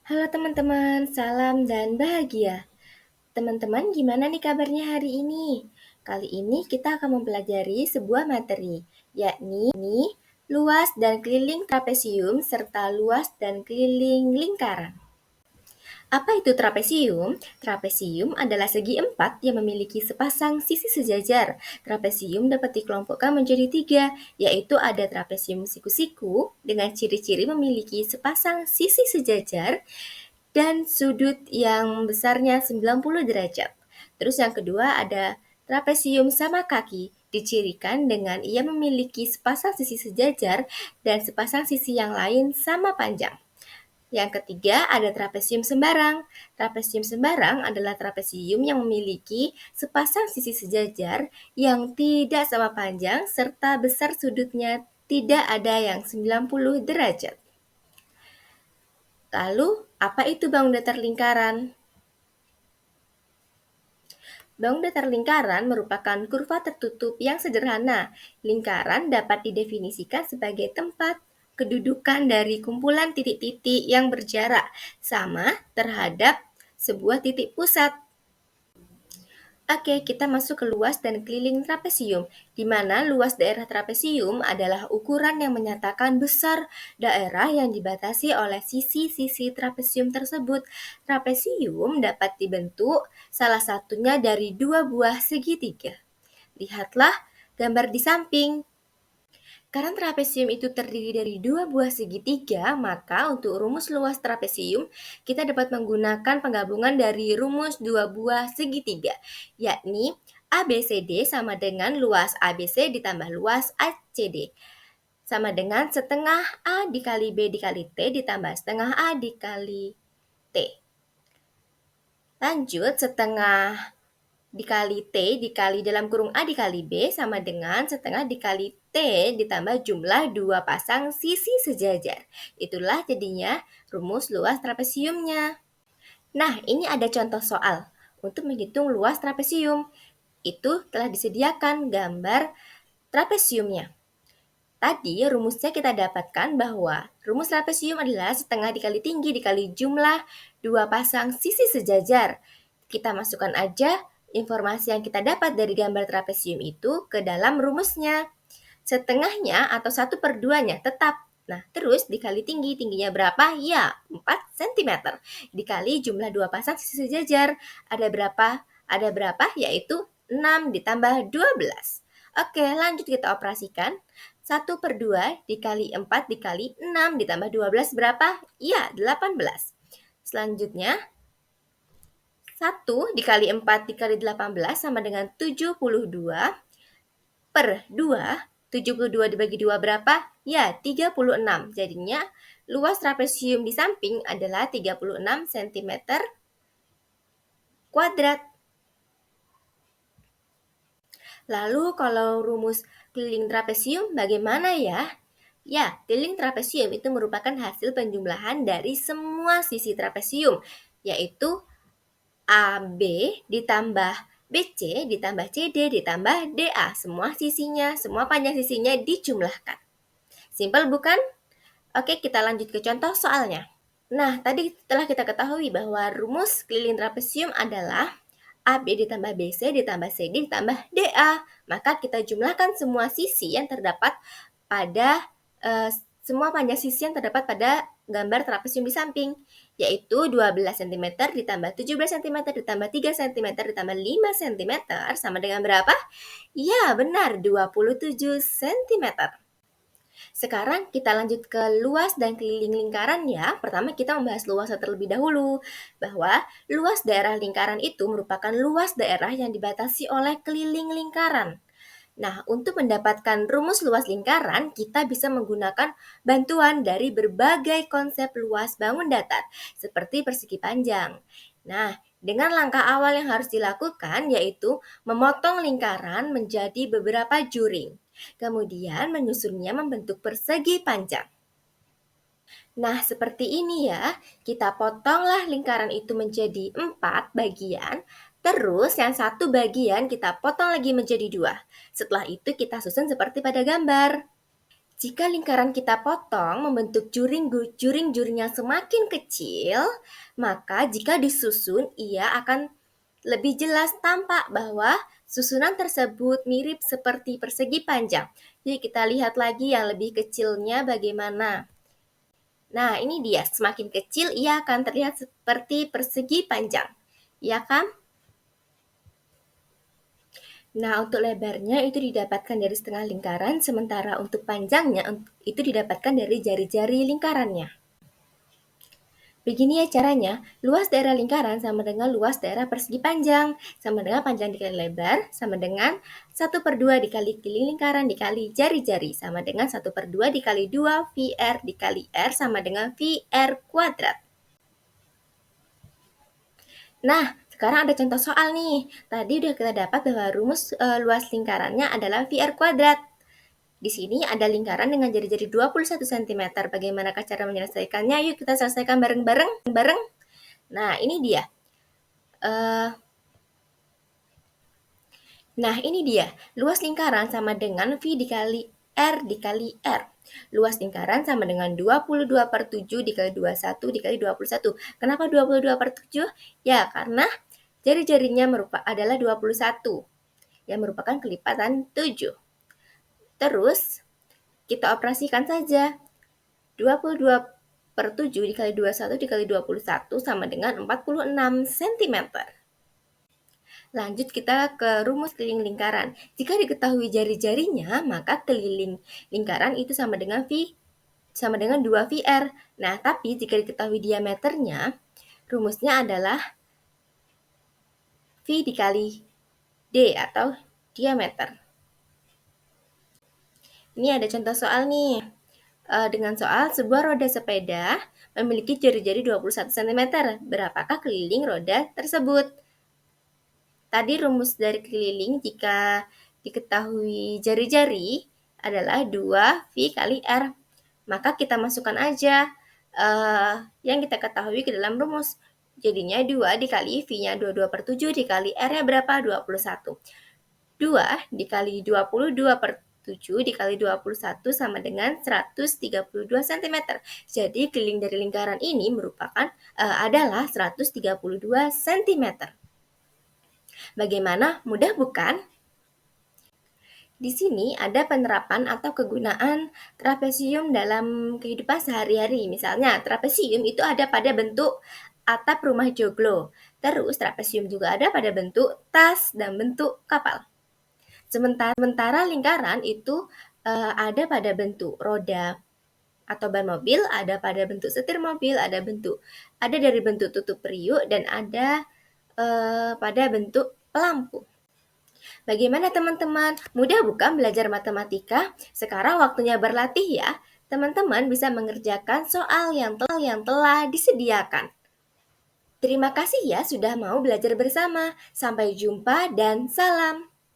Halo teman-teman, salam dan bahagia. Teman-teman, gimana nih kabarnya hari ini? Kali ini kita akan mempelajari sebuah materi, yakni luas dan keliling trapesium serta luas dan keliling lingkaran. Apa itu trapesium? Trapesium adalah segi empat yang memiliki sepasang sisi sejajar. Trapesium dapat dikelompokkan menjadi tiga, yaitu ada trapesium siku-siku dengan ciri-ciri memiliki sepasang sisi sejajar dan sudut yang besarnya 90 derajat. Terus yang kedua ada trapesium sama kaki, dicirikan dengan ia memiliki sepasang sisi sejajar dan sepasang sisi yang lain sama panjang. Yang ketiga ada trapesium sembarang. Trapesium sembarang adalah trapesium yang memiliki sepasang sisi sejajar yang tidak sama panjang serta besar sudutnya tidak ada yang 90 derajat. Lalu, apa itu bangun datar lingkaran? Bangun datar lingkaran merupakan kurva tertutup yang sederhana. Lingkaran dapat didefinisikan sebagai tempat kedudukan dari kumpulan titik-titik yang berjarak sama terhadap sebuah titik pusat. Oke, kita masuk ke luas dan keliling trapesium, di mana luas daerah trapesium adalah ukuran yang menyatakan besar daerah yang dibatasi oleh sisi-sisi trapesium tersebut. Trapesium dapat dibentuk salah satunya dari dua buah segitiga. Lihatlah gambar di samping. Karena trapesium itu terdiri dari dua buah segitiga, maka untuk rumus luas trapesium, kita dapat menggunakan penggabungan dari rumus dua buah segitiga, yakni ABCD sama dengan luas ABC ditambah luas ACD. Sama dengan setengah A dikali B dikali T ditambah setengah A dikali T. Lanjut, setengah dikali T dikali dalam kurung A dikali B sama dengan setengah dikali T ditambah jumlah dua pasang sisi sejajar. Itulah jadinya rumus luas trapesiumnya. Nah, ini ada contoh soal untuk menghitung luas trapesium. Itu telah disediakan gambar trapesiumnya. Tadi rumusnya kita dapatkan bahwa rumus trapesium adalah setengah dikali tinggi dikali jumlah dua pasang sisi sejajar. Kita masukkan aja informasi yang kita dapat dari gambar trapesium itu ke dalam rumusnya. Setengahnya atau 1/2-nya tetap. Nah, terus dikali tinggi. Tingginya berapa? Ya, 4 cm. Dikali jumlah dua pasang sisi sejajar. Ada berapa? Yaitu 6 ditambah 12. Oke, lanjut kita operasikan. 1/2 dikali 4 dikali 6 ditambah 12 berapa? Ya, 18. Selanjutnya, 1 dikali 4 dikali 18 sama dengan 72/2. 72 dibagi 2 berapa? Ya, 36. Jadinya luas trapesium di samping adalah 36 cm kuadrat. Lalu kalau rumus keliling trapesium bagaimana ya? Ya, keliling trapesium itu merupakan hasil penjumlahan dari semua sisi trapesium, yaitu AB ditambah BC ditambah CD ditambah DA. Semua sisinya, semua panjang sisinya dijumlahkan. Simpel bukan? Oke, kita lanjut ke contoh soalnya. Nah, tadi telah kita ketahui bahwa rumus keliling trapesium adalah AB ditambah BC ditambah CD ditambah DA. Maka kita jumlahkan semua sisi yang terdapat pada semua panjang sisi yang terdapat pada gambar trapesium di samping, yaitu 12 cm ditambah 17 cm ditambah 3 cm ditambah 5 cm sama dengan berapa? Ya, benar, 27 cm. Sekarang kita lanjut ke luas dan keliling lingkaran ya. Pertama kita membahas luas terlebih dahulu, bahwa luas daerah lingkaran itu merupakan luas daerah yang dibatasi oleh keliling lingkaran. Nah, untuk mendapatkan rumus luas lingkaran, kita bisa menggunakan bantuan dari berbagai konsep luas bangun datar, seperti persegi panjang. Nah, dengan langkah awal yang harus dilakukan yaitu memotong lingkaran menjadi beberapa juring. Kemudian menyusunnya membentuk persegi panjang. Nah, seperti ini ya. Kita potonglah lingkaran itu menjadi 4 bagian. Terus yang satu bagian kita potong lagi menjadi 2. Setelah itu kita susun seperti pada gambar. Jika lingkaran kita potong membentuk juring-juring yang semakin kecil, maka jika disusun ia akan lebih jelas tampak bahwa susunan tersebut mirip seperti persegi panjang. Jadi kita lihat lagi yang lebih kecilnya bagaimana. Nah, ini dia. Semakin kecil ia akan terlihat seperti persegi panjang. Ya kan? Nah, untuk lebarnya itu didapatkan dari setengah lingkaran, sementara untuk panjangnya itu didapatkan dari jari-jari lingkarannya. Begini ya caranya, luas daerah lingkaran sama dengan luas daerah persegi panjang, sama dengan panjang dikali lebar, sama dengan 1/2 dikali keliling lingkaran dikali jari-jari, sama dengan 1/2 dikali 2 VR dikali R sama dengan VR kuadrat. Nah, sekarang ada contoh soal nih. Tadi udah kita dapat bahwa rumus luas lingkarannya adalah VR kuadrat. Di sini ada lingkaran dengan jari-jari 21 cm. Bagaimana cara menyelesaikannya? Yuk kita selesaikan bareng-bareng. Nah, ini dia. Nah, ini dia. Luas lingkaran sama dengan V dikali R dikali R. Luas lingkaran sama dengan 22/7 dikali 21 dikali 21. Kenapa 22/7? Ya, karena jari-jarinya adalah 21, yang merupakan kelipatan 7. Terus, kita operasikan saja. 22/7 dikali 21 dikali 21 sama dengan 46 cm. Lanjut kita ke rumus keliling lingkaran. Jika diketahui jari-jarinya, maka keliling lingkaran itu sama dengan 2 VR. Nah, tapi jika diketahui diameternya, rumusnya adalah V dikali D atau diameter. Ini ada contoh soal nih. Dengan soal, sebuah roda sepeda memiliki jari-jari 21 cm. Berapakah keliling roda tersebut? Tadi rumus dari keliling jika diketahui jari-jari adalah 2 V kali R. Maka kita masukkan aja yang kita ketahui ke dalam rumus. Jadinya 2 dikali V-nya 22/7 dikali R-nya berapa? 21. 2 dikali 22/7 dikali 21 sama dengan 132 cm. Jadi keliling dari lingkaran ini adalah 132 cm. Bagaimana? Mudah bukan? Di sini ada penerapan atau kegunaan trapesium dalam kehidupan sehari-hari. Misalnya, trapesium itu ada pada bentuk atap rumah joglo. Terus, trapesium juga ada pada bentuk tas dan bentuk kapal. Sementara lingkaran itu ada pada bentuk roda atau ban mobil, ada pada bentuk setir mobil, ada dari bentuk tutup periuk, dan ada pada bentuk pelampu. Bagaimana teman-teman? Mudah bukan belajar matematika? Sekarang waktunya berlatih ya. Teman-teman bisa mengerjakan soal yang telah disediakan. Terima kasih ya sudah mau belajar bersama. Sampai jumpa dan salam.